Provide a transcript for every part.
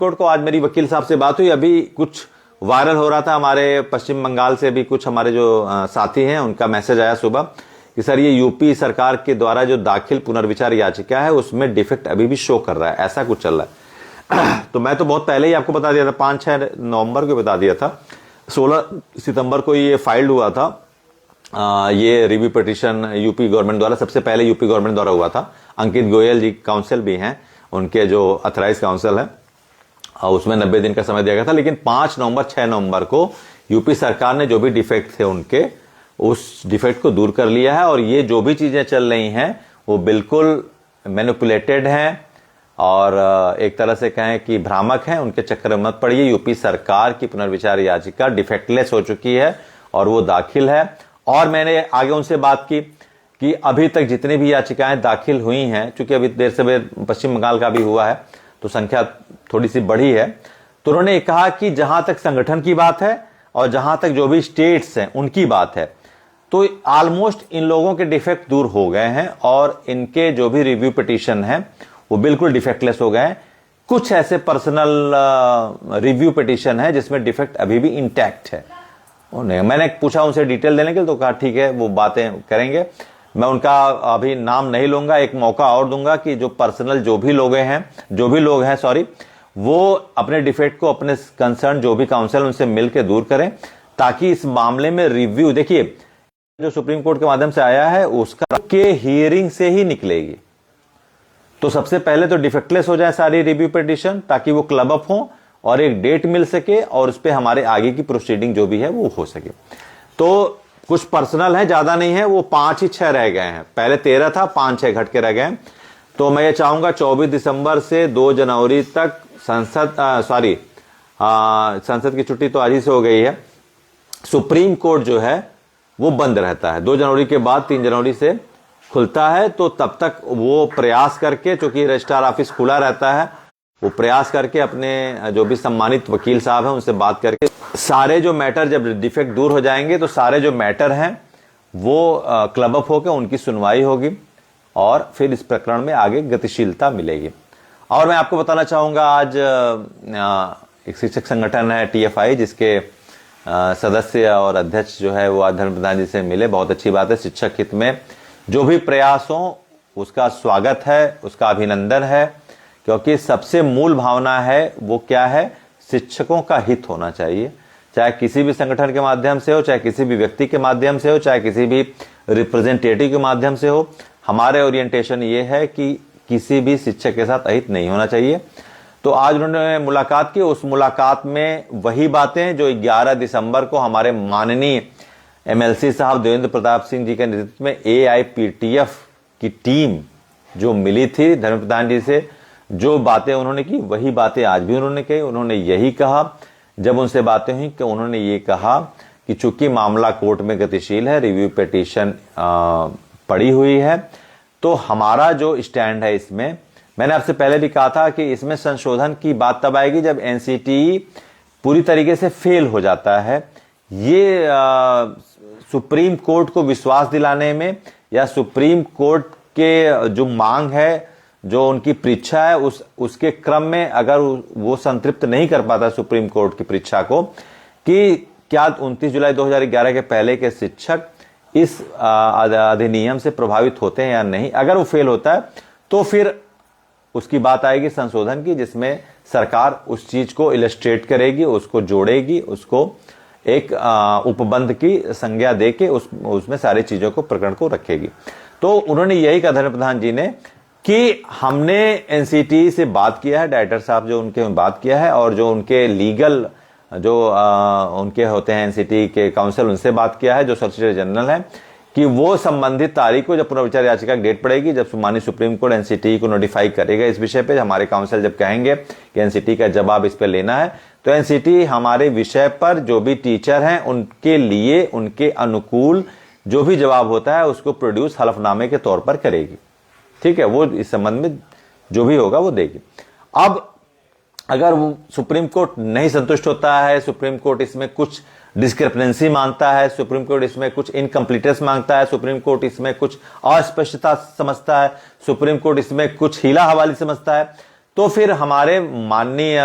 Court को आज मेरी वकील साहब से बात हुई, अभी कुछ वायरल हो रहा था, हमारे पश्चिम बंगाल से भी कुछ हमारे जो साथी हैं उनका मैसेज आया सुबह कि सर ये यूपी सरकार के द्वारा जो दाखिल पुनर्विचार याचिका है उसमें डिफेक्ट अभी भी शो कर रहा है, ऐसा कुछ चल रहा है। तो मैं तो बहुत पहले ही आपको बता दिया था, 5-6 नवंबर को बता दिया था, 16 सितंबर को ये फाइल्ड हुआ था। ये रिव्यू पिटीशन यूपी गवर्नमेंट द्वारा, सबसे पहले यूपी गवर्नमेंट द्वारा हुआ था। अंकित गोयल जी काउंसिल भी हैं, उनके जो अथराइज काउंसिल है, उसमें 90 दिन का समय दिया गया था। लेकिन 5 नवंबर 6 नवंबर को यूपी सरकार ने जो भी डिफेक्ट थे उनके, उस डिफेक्ट को दूर कर लिया है। और ये जो भी चीजें चल रही हैं वो बिल्कुल मैनिपुलेटेड हैं और एक तरह से कहें कि भ्रामक हैं, उनके चक्कर में मत पड़िए। यूपी सरकार की पुनर्विचार याचिका डिफेक्टलेस हो चुकी है और वो दाखिल है। और मैंने आगे उनसे बात की कि अभी तक जितनी भी याचिकाएं दाखिल हुई हैं, चूंकि अभी देर से पश्चिम बंगाल का भी हुआ है तो संख्या थोड़ी सी बढ़ी है, तो उन्होंने कहा कि जहां तक संगठन की बात है और जहां तक जो भी स्टेट्स हैं उनकी बात है, तो ऑलमोस्ट इन लोगों के डिफेक्ट दूर हो गए हैं और इनके जो भी रिव्यू पिटीशन है वो बिल्कुल डिफेक्टलेस हो गए हैं। कुछ ऐसे पर्सनल रिव्यू पिटीशन है जिसमें डिफेक्ट अभी भी इंटैक्ट है। मैंने पूछा उनसे डिटेल देने के लिए, तो कहा ठीक है वो बातें करेंगे। मैं उनका अभी नाम नहीं लूंगा, एक मौका और दूंगा कि जो पर्सनल जो भी लोग हैं सॉरी, वो अपने डिफेक्ट को अपने कंसर्न जो भी काउंसिल उनसे मिलकर दूर करें, ताकि इस मामले में रिव्यू, देखिए जो सुप्रीम कोर्ट के माध्यम से आया है उसका के हियरिंग से ही निकलेगी। तो सबसे पहले तो डिफेक्टलेस हो जाए सारी रिव्यू पिटीशन, ताकि वो क्लब अप हो और एक डेट मिल सके और उस पर हमारे आगे की प्रोसीडिंग जो भी है वो हो सके। तो कुछ पर्सनल है, ज्यादा नहीं है, वो 5 ही 6 रह गए हैं। पहले 13 था, 5-6 घट के रह गए। तो मैं ये चाहूंगा 24 दिसंबर से 2 जनवरी तक संसद की छुट्टी तो आज ही से हो गई है, सुप्रीम कोर्ट जो है वो बंद रहता है। 2 जनवरी के बाद 3 जनवरी से खुलता है। तो तब तक वो प्रयास करके, चूंकि रजिस्ट्रार ऑफिस खुला रहता है, वो प्रयास करके अपने जो भी सम्मानित वकील साहब हैं उनसे बात करके सारे जो मैटर, जब डिफेक्ट दूर हो जाएंगे तो सारे जो मैटर हैं वो क्लब अप होकर उनकी सुनवाई होगी और फिर इस प्रकरण में आगे गतिशीलता मिलेगी। और मैं आपको बताना चाहूंगा, आज एक शिक्षक संगठन है TFI, जिसके सदस्य और अध्यक्ष जो है वो आज धर्म प्रधान जी से मिले। बहुत अच्छी बात है, शिक्षक हित में जो भी प्रयास हो उसका स्वागत है, उसका अभिनंदन है, क्योंकि सबसे मूल भावना है वो क्या है, शिक्षकों का हित होना चाहिए। चाहे किसी भी संगठन के माध्यम से हो, चाहे किसी भी व्यक्ति के माध्यम से हो, चाहे किसी भी रिप्रेजेंटेटिव के माध्यम से हो, हमारे ओरिएंटेशन ये है कि किसी भी शिक्षक के साथ अहित नहीं होना चाहिए। तो आज उन्होंने मुलाकात की, उस मुलाकात में वही बातें जो 11 दिसंबर को हमारे माननीय MLC साहब देवेंद्र प्रताप सिंह जी के नेतृत्व में AIPTF की टीम जो मिली थी धर्म प्रधान जी से, जो बातें उन्होंने की वही बातें आज भी उन्होंने कही। उन्होंने यही कहा जब उनसे बातें हुई कि उन्होंने ये कहा कि चूंकि मामला कोर्ट में गतिशील है, रिव्यू पिटीशन पड़ी हुई है, तो हमारा जो स्टैंड है इसमें, मैंने आपसे पहले भी कहा था कि इसमें संशोधन की बात तब आएगी जब NCTE पूरी तरीके से फेल हो जाता है। ये सुप्रीम कोर्ट को विश्वास दिलाने में या सुप्रीम कोर्ट के जो मांग है, जो उनकी परीक्षा है, उसके क्रम में अगर वो संतृप्त नहीं कर पाता सुप्रीम कोर्ट की परीक्षा को कि क्या 29 जुलाई 2011 के पहले के शिक्षक इस अधिनियम से प्रभावित होते हैं या नहीं, अगर वो फेल होता है तो फिर उसकी बात आएगी संशोधन की, जिसमें सरकार उस चीज को इलस्ट्रेट करेगी, उसको जोड़ेगी, उसको एक उपबंध की संज्ञा देके उसमें सारी चीजों को प्रकरण को रखेगी। तो उन्होंने यही कहा धर्म प्रधान जी ने कि हमने NCTE से बात किया है, डायरेक्टर साहब जो उनके बात किया है, और जो उनके लीगल जो उनके होते हैं NCTE के काउंसिल, उनसे बात किया है, जो सॉलिसिटर जनरल है, कि वो संबंधित तारीख को जब पुनर्विचार याचिका की डेट पड़ेगी, जब माननीय सुप्रीम कोर्ट NCTE को नोटिफाई करेगा इस विषय पे, हमारे काउंसिल जब कहेंगे कि NCTE का जवाब इस पे लेना है, तो NCTE हमारे विषय पर जो भी टीचर हैं उनके लिए उनके अनुकूल जो भी जवाब होता है उसको प्रोड्यूस हलफनामे के तौर पर करेगी। ठीक है, वो इस संबंध में जो भी होगा वो देगी। अब अगर वो सुप्रीम कोर्ट नहीं संतुष्ट होता है, सुप्रीम कोर्ट इसमें कुछ डिस्क्रिपेंसी मांगता है, सुप्रीम कोर्ट इसमें कुछ इनकम्प्लीटनेस मांगता है, सुप्रीम कोर्ट इसमें कुछ अस्पष्टता समझता है, सुप्रीम कोर्ट इसमें कुछ हीला हवाली समझता है, तो फिर हमारे माननीय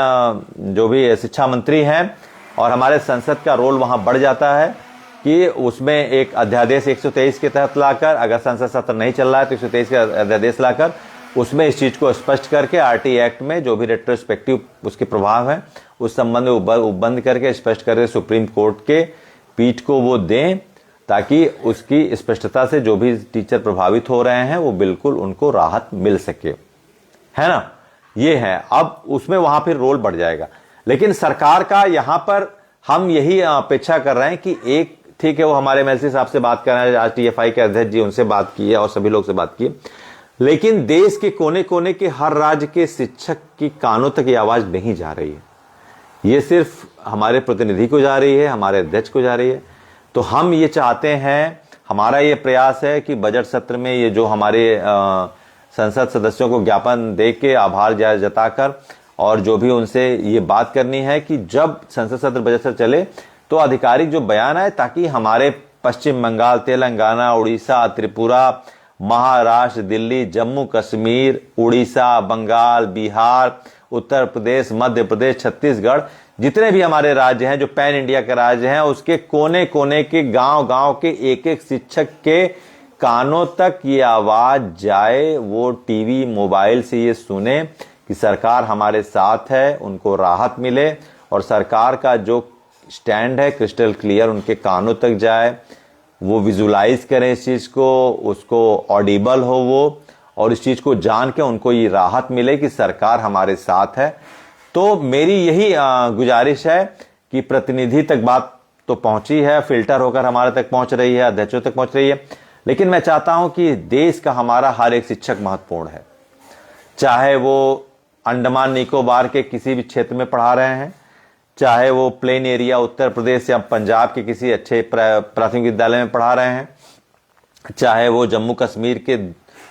जो भी शिक्षा मंत्री हैं और हमारे संसद का रोल वहां बढ़ जाता है कि उसमें एक अध्यादेश 123 के तहत लाकर, अगर संसद सत्र नहीं चल रहा है तो 123 का अध्यादेश लाकर उसमें इस चीज को स्पष्ट करके आरटी एक्ट में जो भी रेट्रोस्पेक्टिव उसके प्रभाव है उस संबंध में उपबंध करके स्पष्ट करके सुप्रीम कोर्ट के पीठ को वो दें, ताकि उसकी स्पष्टता से जो भी टीचर प्रभावित हो रहे हैं वो बिल्कुल उनको राहत मिल सके, है ना। ये है, अब उसमें वहां फिर रोल बढ़ जाएगा। लेकिन सरकार का यहां पर हम यही अपेक्षा कर रहे हैं कि एक, ठीक है, वो हमारे एमएलसी साहब से बात कर रहे हैं, आज टीएफआई के अध्यक्ष जी उनसे बात की है और सभी लोग से बात की, लेकिन देश के कोने कोने के हर राज्य के शिक्षक की कानों तक ये आवाज नहीं जा रही है। ये सिर्फ हमारे प्रतिनिधि को जा रही है, हमारे अध्यक्ष को जा रही है। तो हम ये चाहते हैं, हमारा ये प्रयास है कि बजट सत्र में ये जो हमारे संसद सदस्यों को ज्ञापन दे के आभार जताकर और जो भी उनसे ये बात करनी है कि जब संसद सत्र बजट सत्र चले तो आधिकारिक जो बयान आए, ताकि हमारे पश्चिम बंगाल, तेलंगाना, उड़ीसा, त्रिपुरा, महाराष्ट्र, दिल्ली, जम्मू कश्मीर, उड़ीसा, बंगाल, बिहार, उत्तर प्रदेश, मध्य प्रदेश, छत्तीसगढ़, जितने भी हमारे राज्य हैं जो पैन इंडिया के राज्य हैं, उसके कोने कोने के गांव गांव के एक एक शिक्षक के कानों तक ये आवाज जाए, वो टीवी मोबाइल से ये सुने कि सरकार हमारे साथ है, उनको राहत मिले और सरकार का जो स्टैंड है क्रिस्टल क्लियर उनके कानों तक जाए, वो विजुलाइज करें इस चीज को, उसको ऑडिबल हो वो, और इस चीज को जान के उनको ये राहत मिले कि सरकार हमारे साथ है। तो मेरी यही गुजारिश है कि प्रतिनिधि तक बात तो पहुंची है, फिल्टर होकर हमारे तक पहुंच रही है, अध्यक्षों तक पहुंच रही है, लेकिन मैं चाहता हूं कि देश का हमारा हर एक शिक्षक महत्वपूर्ण है, चाहे वो अंडमान निकोबार के किसी भी क्षेत्र में पढ़ा रहे हैं, चाहे वो प्लेन एरिया उत्तर प्रदेश या पंजाब के किसी अच्छे प्राथमिक विद्यालय में पढ़ा रहे हैं, चाहे वो जम्मू कश्मीर के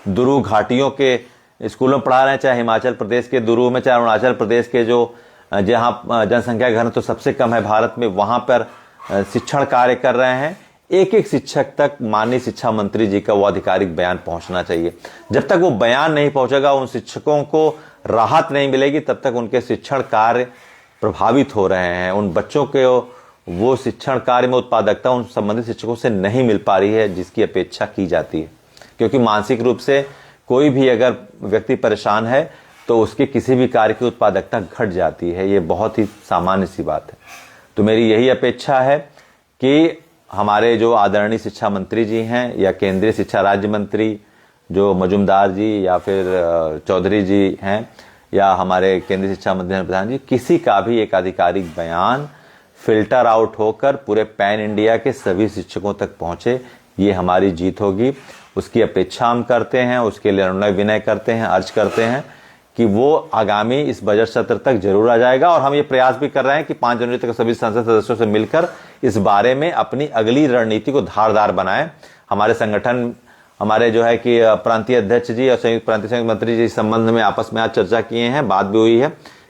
दुरू घाटियों के स्कूलों में पढ़ा रहे हैं, चाहे हिमाचल प्रदेश के दुरू में, चाहे अरुणाचल प्रदेश के जो जहां जनसंख्या घनत्व तो सबसे कम है भारत में, वहां पर शिक्षण कार्य कर रहे हैं। एक एक शिक्षक तक माननीय शिक्षा मंत्री जी का वो आधिकारिक बयान पहुंचना चाहिए। जब तक वो बयान नहीं पहुंचेगा, उन शिक्षकों को राहत नहीं मिलेगी, तब तक उनके शिक्षण कार्य प्रभावित हो रहे हैं। उन बच्चों के वो शिक्षण कार्य में उत्पादकता उन संबंधित शिक्षकों से नहीं मिल पा रही है जिसकी अपेक्षा की जाती है, क्योंकि मानसिक रूप से कोई भी अगर व्यक्ति परेशान है तो उसके किसी भी कार्य की उत्पादकता घट जाती है। ये बहुत ही सामान्य सी बात है। तो मेरी यही अपेक्षा है कि हमारे जो आदरणीय शिक्षा मंत्री जी हैं या केंद्रीय शिक्षा राज्य मंत्री जो मजुमदार जी या फिर चौधरी जी हैं या हमारे केंद्रीय शिक्षा मंत्री प्रधान जी, किसी का भी एक आधिकारिक बयान फिल्टर आउट होकर पूरे पैन इंडिया के सभी शिक्षकों तक पहुंचे, ये हमारी जीत होगी। उसकी अपेक्षा हम करते हैं, उसके लिए अनुनय विनय करते हैं, अर्ज करते हैं कि वो आगामी इस बजट सत्र तक जरूर आ जाएगा। और हम ये प्रयास भी कर रहे हैं कि 5 जनवरी तक सभी संसद सदस्यों से मिलकर इस बारे में अपनी अगली रणनीति को धारदार बनाएं। हमारे संगठन, हमारे जो है कि प्रांतीय अध्यक्ष जी और संयुक्त प्रांतीय संयुक्त मंत्री जी इस संबंध में आपस में आज चर्चा किए हैं, बात भी हुई है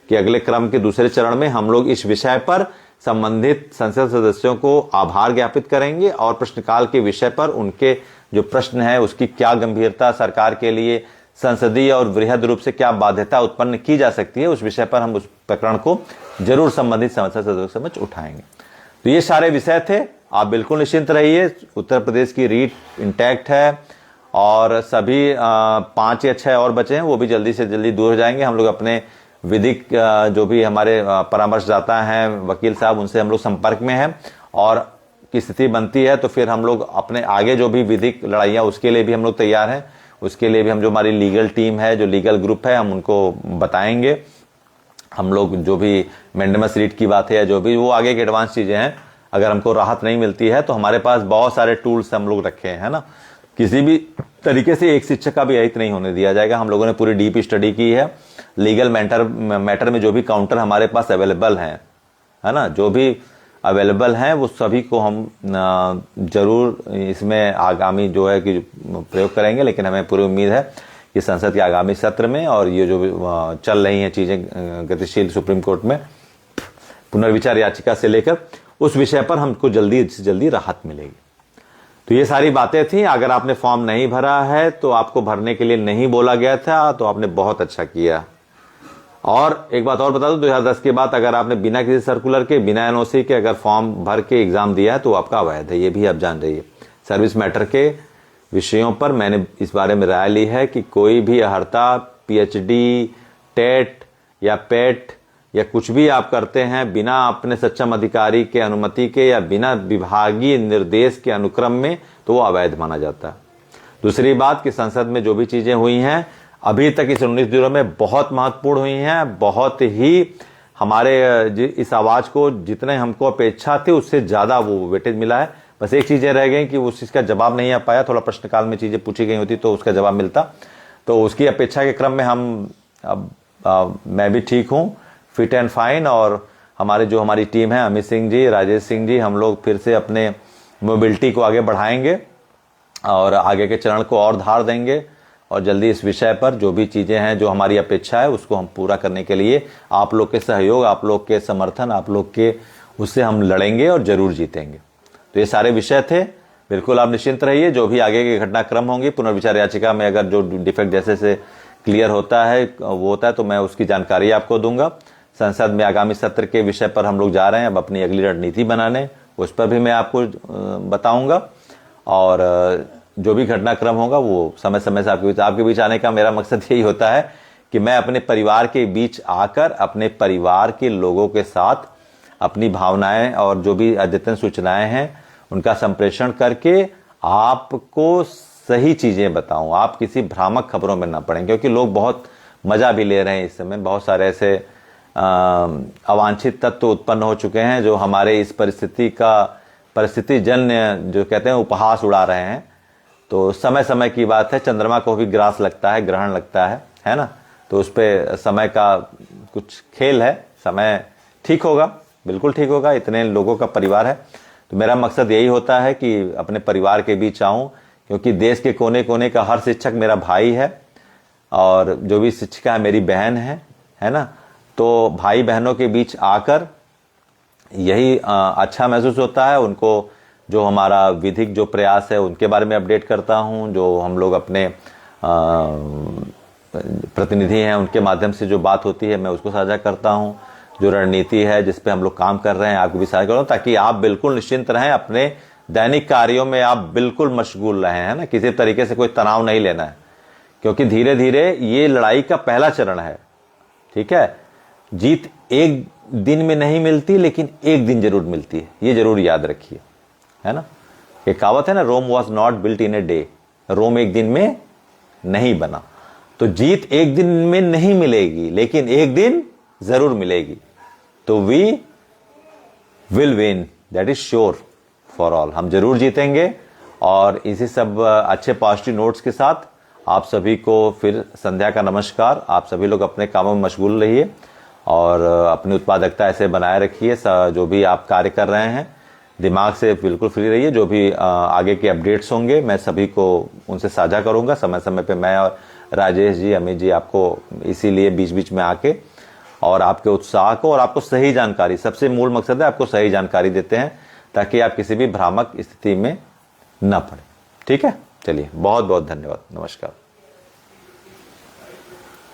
कि अगले क्रम के दूसरे चरण में हम लोग इस विषय पर संबंधित संसद सदस्यों को आभार ज्ञापित करेंगे और प्रश्नकाल के विषय पर उनके जो प्रश्न है उसकी क्या गंभीरता, सरकार के लिए संसदीय और वृहद रूप से क्या बाध्यता उत्पन्न की जा सकती है, उस विषय पर हम उस प्रकरण को जरूर संबंधित संसद सदस्यों से समक्ष उठाएंगे। तो ये सारे विषय थे, आप बिल्कुल निश्चिंत रहिए। उत्तर प्रदेश की रीट इंटैक्ट है और सभी 5 या 6 और बचे हैं, वो भी जल्दी से जल्दी दूर हो जाएंगे। हम लोग अपने विधिक जो भी हमारे परामर्शदाता हैं, वकील साहब, उनसे हम लोग संपर्क में हैं और की स्थिति बनती है तो फिर हम लोग अपने आगे जो भी विधिक लड़ाइयाँ उसके लिए भी हम लोग तैयार हैं। उसके लिए भी हम जो हमारी लीगल टीम है, जो लीगल ग्रुप है, हम उनको बताएंगे। हम लोग जो भी मैंडेमस रीट की बात है या जो भी वो आगे की एडवांस चीजें हैं, अगर हमको राहत नहीं मिलती है तो हमारे पास बहुत सारे टूल्स हम लोग रखे हैं, है ना। किसी भी तरीके से एक शिक्षक का भी अहित नहीं होने दिया जाएगा। हम लोगों ने पूरी डीप स्टडी की है। लीगल मैटर में जो भी काउंटर हमारे पास अवेलेबल है ना, जो भी अवेलेबल हैं वो सभी को हम जरूर इसमें आगामी जो है कि प्रयोग करेंगे। लेकिन हमें पूरी उम्मीद है कि संसद के आगामी सत्र में और ये जो चल रही हैं चीजें गतिशील सुप्रीम कोर्ट में पुनर्विचार याचिका से लेकर उस विषय पर हमको जल्दी से जल्दी राहत मिलेगी। तो ये सारी बातें थी। अगर आपने फॉर्म नहीं भरा है तो आपको भरने के लिए नहीं बोला गया था, तो आपने बहुत अच्छा किया। और एक बात और बता दूं, 2010 के बाद अगर आपने बिना किसी सर्कुलर के, बिना एनओसी के अगर फॉर्म भर के एग्जाम दिया है तो आपका अवैध है, ये भी आप जान रहिए। सर्विस मैटर के विषयों पर मैंने इस बारे में राय ली है कि कोई भी अहर्ता, पीएचडी, टेट या पेट या कुछ भी आप करते हैं बिना अपने सक्षम अधिकारी के अनुमति के या बिना विभागीय निर्देश के अनुक्रम में, तो वो अवैध माना जाता है। दूसरी बात कि संसद में जो भी चीजें हुई हैं अभी तक इस 19 दिनों में बहुत महत्वपूर्ण हुई हैं, बहुत ही हमारे इस आवाज को जितने हमको अपेक्षा थी उससे ज्यादा वो वेटेज मिला है। बस एक चीजें रह गई कि उस चीज का जवाब नहीं आ पाया, थोड़ा प्रश्नकाल में चीजें पूछी गई होती तो उसका जवाब मिलता, तो उसकी अपेक्षा के क्रम में हम अब मैं भी ठीक हूँ, फिट एंड फाइन, और हमारी टीम है, अमित सिंह जी, राजेश सिंह जी, हम लोग फिर से अपने मोबिलिटी को आगे बढ़ाएंगे और आगे के चरण को और धार देंगे, और जल्दी इस विषय पर जो भी चीजें हैं, जो हमारी अपेक्षा है, उसको हम पूरा करने के लिए आप लोग के सहयोग, आप लोग के समर्थन, आप लोग के उससे हम लड़ेंगे और जरूर जीतेंगे। तो ये सारे विषय थे, बिल्कुल आप निश्चिंत रहिए। जो भी आगे के घटनाक्रम होंगे, पुनर्विचार याचिका में अगर जो डिफेक्ट जैसे से क्लियर होता है, वो होता है, तो मैं उसकी जानकारी आपको दूंगा। संसद में आगामी सत्र के विषय पर हम लोग जा रहे हैं अब अपनी अगली रणनीति बनाने, उस पर भी मैं आपको बताऊंगा, और जो भी घटनाक्रम होगा वो समय समय से आपके बीच आने का मेरा मकसद यही होता है कि मैं अपने परिवार के बीच आकर अपने परिवार के लोगों के साथ अपनी भावनाएं और जो भी अद्यतन सूचनाएं हैं उनका संप्रेषण करके आपको सही चीजें बताऊं, आप किसी भ्रामक खबरों में ना पड़ें, क्योंकि लोग बहुत मजा भी ले रहे हैं इस समय। बहुत सारे ऐसे अवांछित तत्व उत्पन्न हो चुके हैं जो हमारे इस परिस्थिति जन्य जो कहते हैं उपहास उड़ा रहे हैं। तो समय समय की बात है, चंद्रमा को भी ग्रास लगता है, ग्रहण लगता है ना, तो उस पे समय का कुछ खेल है, समय ठीक होगा, बिल्कुल ठीक होगा, इतने लोगों का परिवार है। तो मेरा मकसद यही होता है कि अपने परिवार के बीच आऊं, क्योंकि देश के कोने कोने का हर शिक्षक मेरा भाई है, और जो भी शिक्षिका है मेरी बहन है ना, तो भाई बहनों के बीच आकर यही अच्छा महसूस होता है। उनको जो हमारा विधिक जो प्रयास है उनके बारे में अपडेट करता हूं, जो हम लोग अपने प्रतिनिधि हैं उनके माध्यम से जो बात होती है मैं उसको साझा करता हूं, जो रणनीति है जिस पे हम लोग काम कर रहे हैं आपको भी साझा करूं, ताकि आप बिल्कुल निश्चिंत रहें, अपने दैनिक कार्यों में आप बिल्कुल मशगूल रहें, है ना, किसी तरीके से कोई तनाव नहीं लेना है, क्योंकि धीरे धीरे ये लड़ाई का पहला चरण है। ठीक है, जीत एक दिन में नहीं मिलती, लेकिन एक दिन जरूर मिलती है, ये जरूर याद रखिए, है ना। एक कहावत है ना, Rome was not built in a day, Rome एक दिन में नहीं बना। तो जीत एक दिन में नहीं मिलेगी, लेकिन एक दिन जरूर मिलेगी। तो we will win, that is sure for all, हम जरूर जीतेंगे। और इसी सब अच्छे पॉजिटिव नोट्स के साथ आप सभी को फिर संध्या का नमस्कार। आप सभी लोग अपने कामों में मशगूल रहिए और अपनी उत्पादकता ऐसे बनाए रखिए। जो भी आप कार्य कर रहे हैं दिमाग से बिल्कुल फ्री रहिए। जो भी आगे के अपडेट्स होंगे मैं सभी को उनसे साझा करूंगा समय समय पे। मैं और राजेश जी, अमित जी आपको इसीलिए बीच बीच में आके और आपके उत्साह को और आपको सही जानकारी, सबसे मूल मकसद है आपको सही जानकारी देते हैं ताकि आप किसी भी भ्रामक स्थिति में न पड़े। ठीक है, चलिए बहुत बहुत धन्यवाद, नमस्कार।